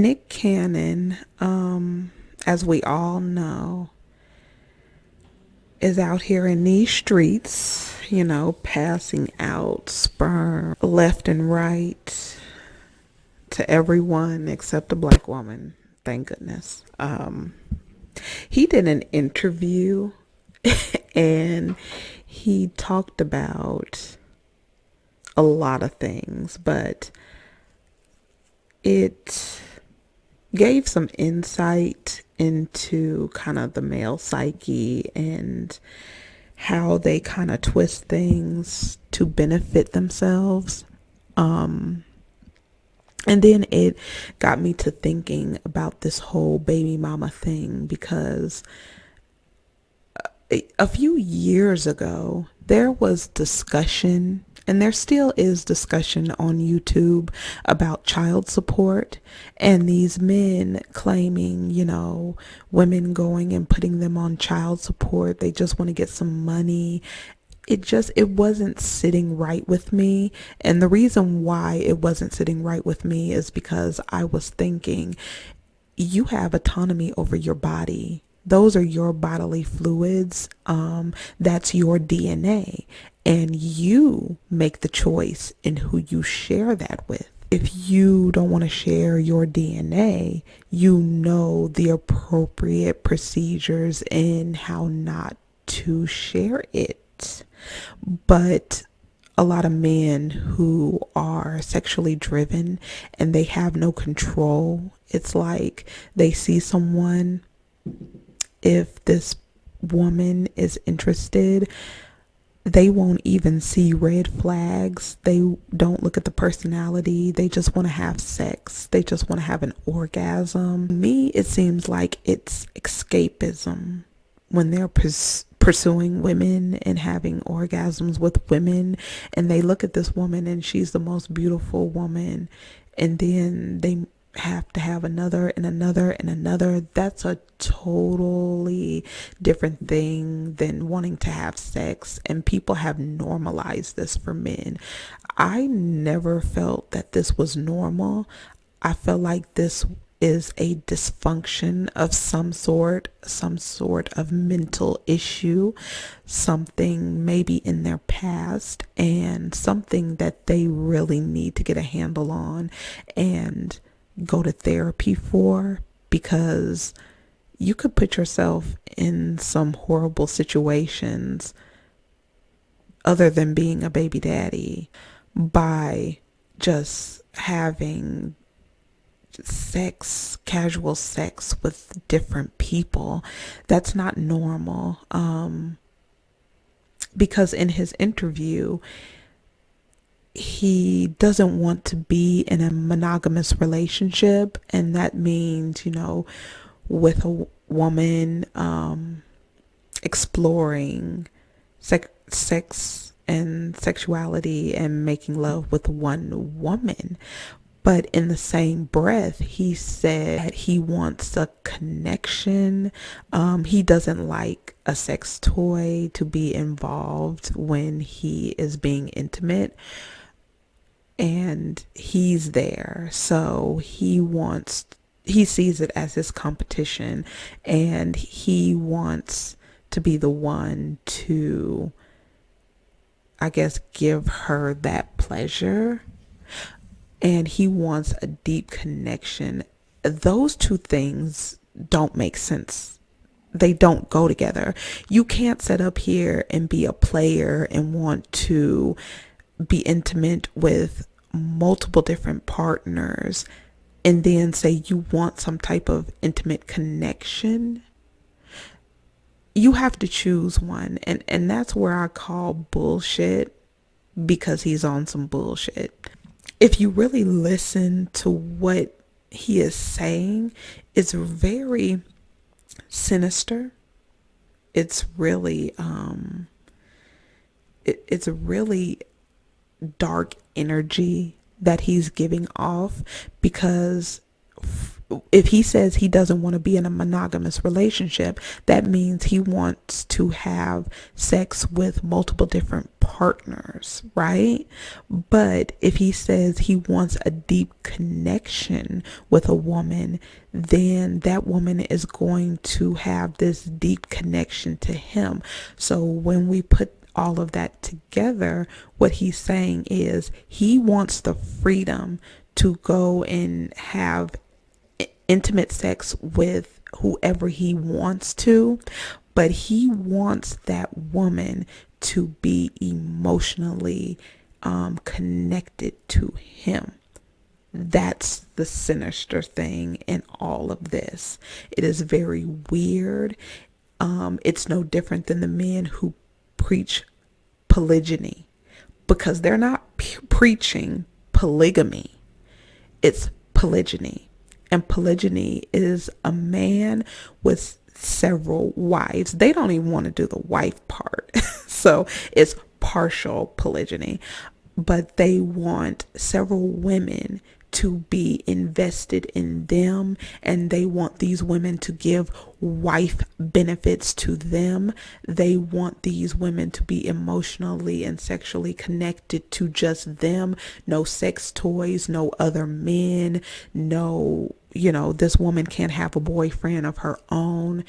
Nick Cannon, as we all know, is out here in these streets, passing out sperm left and right to everyone except a black woman. Thank goodness. He did an interview and he talked about a lot of things, but it gave some insight into kind of the male psyche and how they kind of twist things to benefit themselves. And then it got me to thinking about this whole baby mama thing, because a few years ago, there was discussion, and there still is discussion on YouTube about child support, and these men claiming, women going and putting them on child support. They just want to get some money. It wasn't sitting right with me. And the reason why it wasn't sitting right with me is because I was thinking, you have autonomy over your body. Those are your bodily fluids. That's your DNA. And you make the choice in who you share that with. If you don't want to share your DNA, you know the appropriate procedures in how not to share it. But a lot of men who are sexually driven and they have no control, it's like they see someone, if this woman is interested, they won't even see red flags. They don't look at the personality. They just want to have sex. They just want to have an orgasm. To me, it seems like it's escapism when they're pursuing women and having orgasms with women, and they look at this woman and she's the most beautiful woman, and then they have to have another and another and another. That's a totally different thing than wanting to have sex, and people have normalized this for men. I never felt that this was normal. I felt like this is a dysfunction of some sort of mental issue, something maybe in their past, and something that they really need to get a handle on and go to therapy for, because you could put yourself in some horrible situations other than being a baby daddy by just having casual sex with different people. That's not normal. Because in his interview, he doesn't want to be in a monogamous relationship, and that means, with a woman, exploring sex and sexuality and making love with one woman. But in the same breath, he said he wants a connection. He doesn't like a sex toy to be involved when he is being intimate. And he's there. So he sees it as his competition. And he wants to be the one to, I guess, give her that pleasure. And he wants a deep connection. Those two things don't make sense. They don't go together. You can't sit up here and be a player and want to be intimate with multiple different partners and then say you want some type of intimate connection. You have to choose one. And that's where I call bullshit, because he's on some bullshit. If you really listen to what he is saying, it's very sinister. It's really, it's a really dark energy that he's giving off, because if he says he doesn't want to be in a monogamous relationship, that means he wants to have sex with multiple different partners, right? But if he says he wants a deep connection with a woman, then that woman is going to have this deep connection to him. So when we put all of that together, what he's saying is he wants the freedom to go and have intimate sex with whoever he wants to, but he wants that woman to be emotionally connected to him. That's the sinister thing in all of this. It is very weird. It's no different than the men who preach polygyny, because they're not preaching polygamy. It's polygyny. And polygyny is a man with several wives. They don't even want to do the wife part. So it's partial polygyny. But they want several women to be invested in them, and they want these women to give wife benefits to them. They want these women to be emotionally and sexually connected to just them. No sex toys, no other men, no, this woman can't have a boyfriend of her own.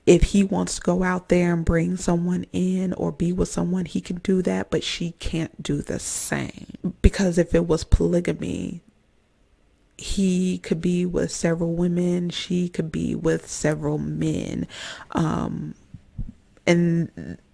If he wants to go out there and bring someone in or be with someone, he can do that, but she can't do the same. Because if it was polygamy, he could be with several women, she could be with several men. And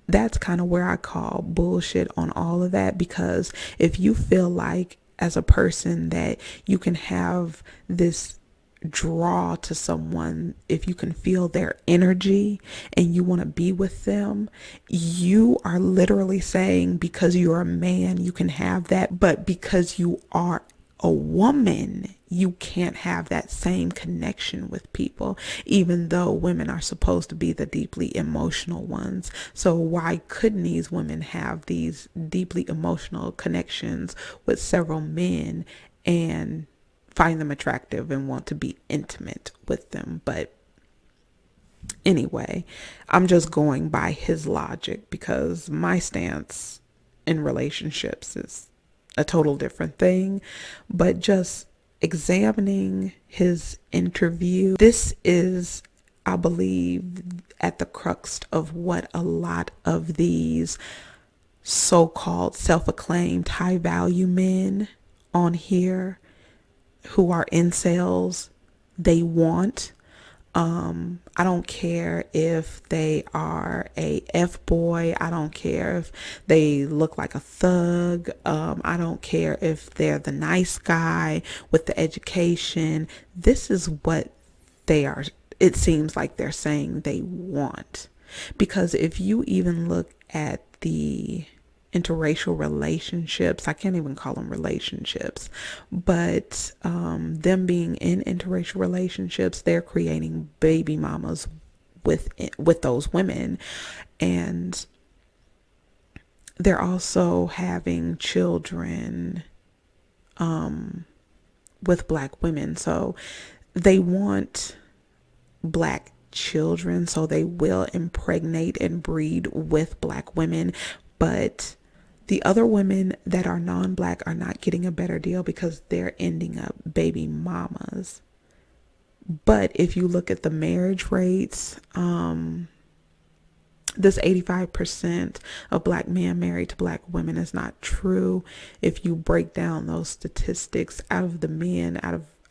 that's kind of where I call bullshit on all of that, because if you feel like as a person that you can have this draw to someone, if you can feel their energy and you want to be with them, you are literally saying because you're a man you can have that, but because you are a woman you can't have that same connection with people, even though women are supposed to be the deeply emotional ones. So why couldn't these women have these deeply emotional connections with several men and find them attractive and want to be intimate with them? But anyway, I'm just going by his logic, because my stance in relationships is a total different thing. But just examining his interview, this is, I believe, at the crux of what a lot of these so-called self-acclaimed high value men on here who are incels, they want. I don't care if they are a F-boy. I don't care if they look like a thug. I don't care if they're the nice guy with the education. This is what they are. It seems like they're saying they want. Because if you even look at the interracial relationships, I can't even call them relationships, but them being in interracial relationships, they're creating baby mamas with those women, and they're also having children with black women. So they want black children, so they will impregnate and breed with black women. But the other women that are non-black are not getting a better deal because they're ending up baby mamas. But if you look at the marriage rates, this 85% of black men married to black women is not true. If you break down those statistics, out of the men,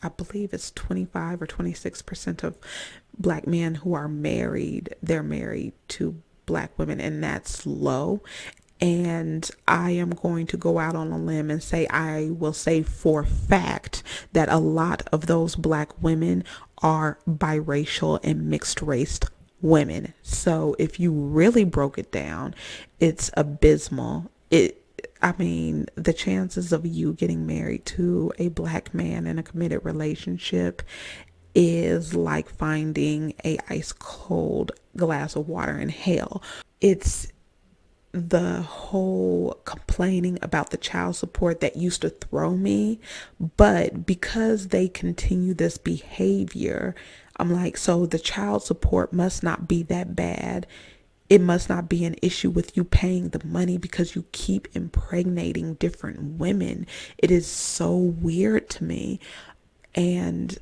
I believe it's 25 or 26% of black men who are married, they're married to black women, and that's low. And I am going to go out on a limb and say, I will say for a fact that a lot of those black women are biracial and mixed race women. So if you really broke it down, it's abysmal. The chances of you getting married to a black man in a committed relationship is like finding a ice cold glass of water in hell. It's the whole complaining about the child support that used to throw me, but because they continue this behavior, I'm like, so the child support must not be that bad. it must not be an issue with you paying the money because you keep impregnating different women. It is so weird to me. And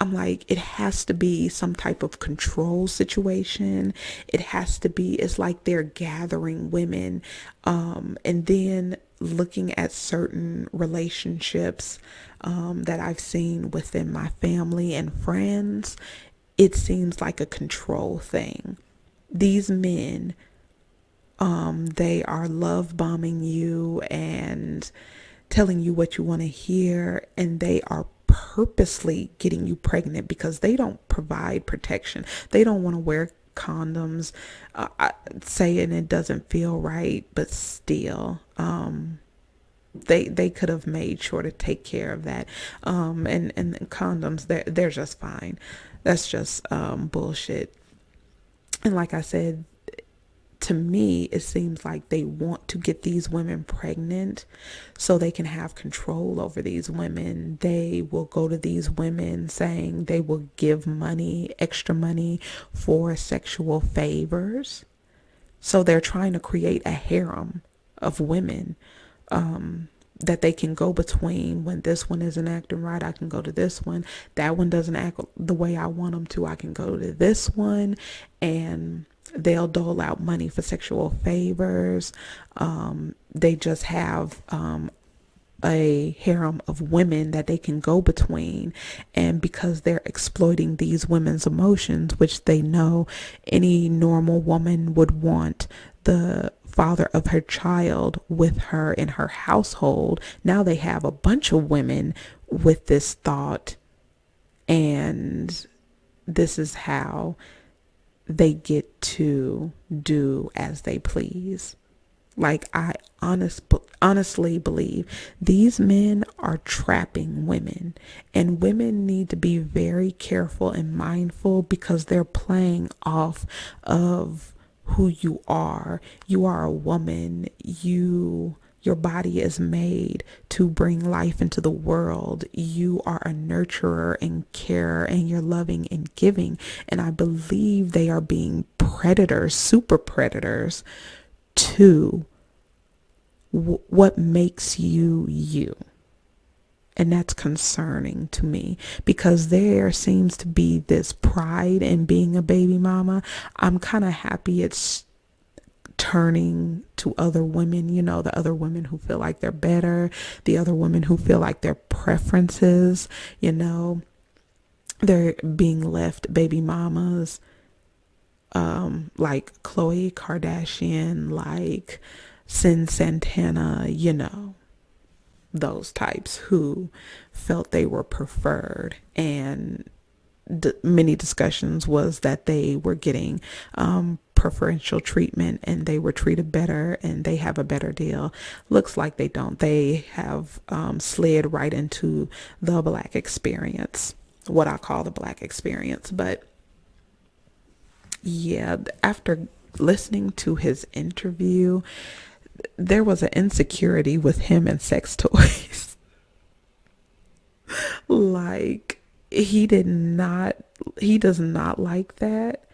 I'm like, it has to be some type of control situation. It has to be, it's like they're gathering women. And then looking at certain relationships that I've seen within my family and friends, it seems like a control thing. These men, they are love bombing you and telling you what you want to hear, and they are purposely getting you pregnant because they don't provide protection. They don't want to wear condoms, saying it doesn't feel right, but still, they could have made sure to take care of that. And condoms, they're just fine. That's just bullshit. And like I said, to me, it seems like they want to get these women pregnant so they can have control over these women. They will go to these women saying they will give money, extra money for sexual favors. So they're trying to create a harem of women that they can go between. When this one isn't acting right, I can go to this one. That one doesn't act the way I want them to, I can go to this one. And they'll dole out money for sexual favors. They just have a harem of women that they can go between. And because they're exploiting these women's emotions, which they know any normal woman would want the father of her child with her in her household, now they have a bunch of women with this thought, and this is how they get to do as they please. Like, I honestly believe these men are trapping women, and women need to be very careful and mindful because they're playing off of who you are. You are a woman. Your body is made to bring life into the world. You are a nurturer and carer, and you're loving and giving. And I believe they are being predators, super predators, to what makes you you. And that's concerning to me because there seems to be this pride in being a baby mama. I'm kind of happy it's turning to other women, the other women who feel like they're better, the other women who feel like their preferences, they're being left baby mamas, like Khloe Kardashian, like Sin Santana, those types who felt they were preferred. And many discussions was that they were getting preferential treatment and they were treated better and they have a better deal. Looks like they don't. They have slid right into the black experience, what I call the black experience. But yeah, after listening to his interview, there was an insecurity with him and sex toys. Like, he does not like that.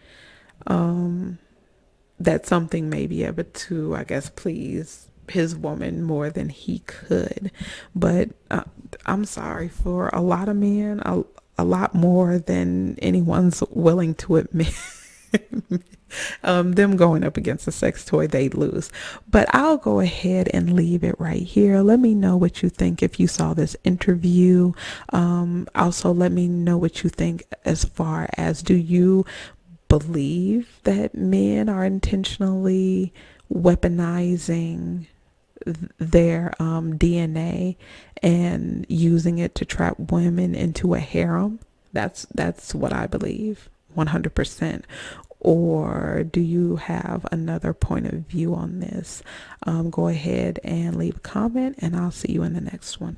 That something may be able to, I guess, please his woman more than he could. But I'm sorry, for a lot of men, a lot more than anyone's willing to admit. Them going up against a sex toy, they lose. But I'll go ahead and leave it right here. Let me know what you think if you saw this interview. Also, let me know what you think as far as, do you believe that men are intentionally weaponizing their DNA and using it to trap women into a harem? That's what I believe, 100%. Or do you have another point of view on this? Go ahead and leave a comment, and I'll see you in the next one.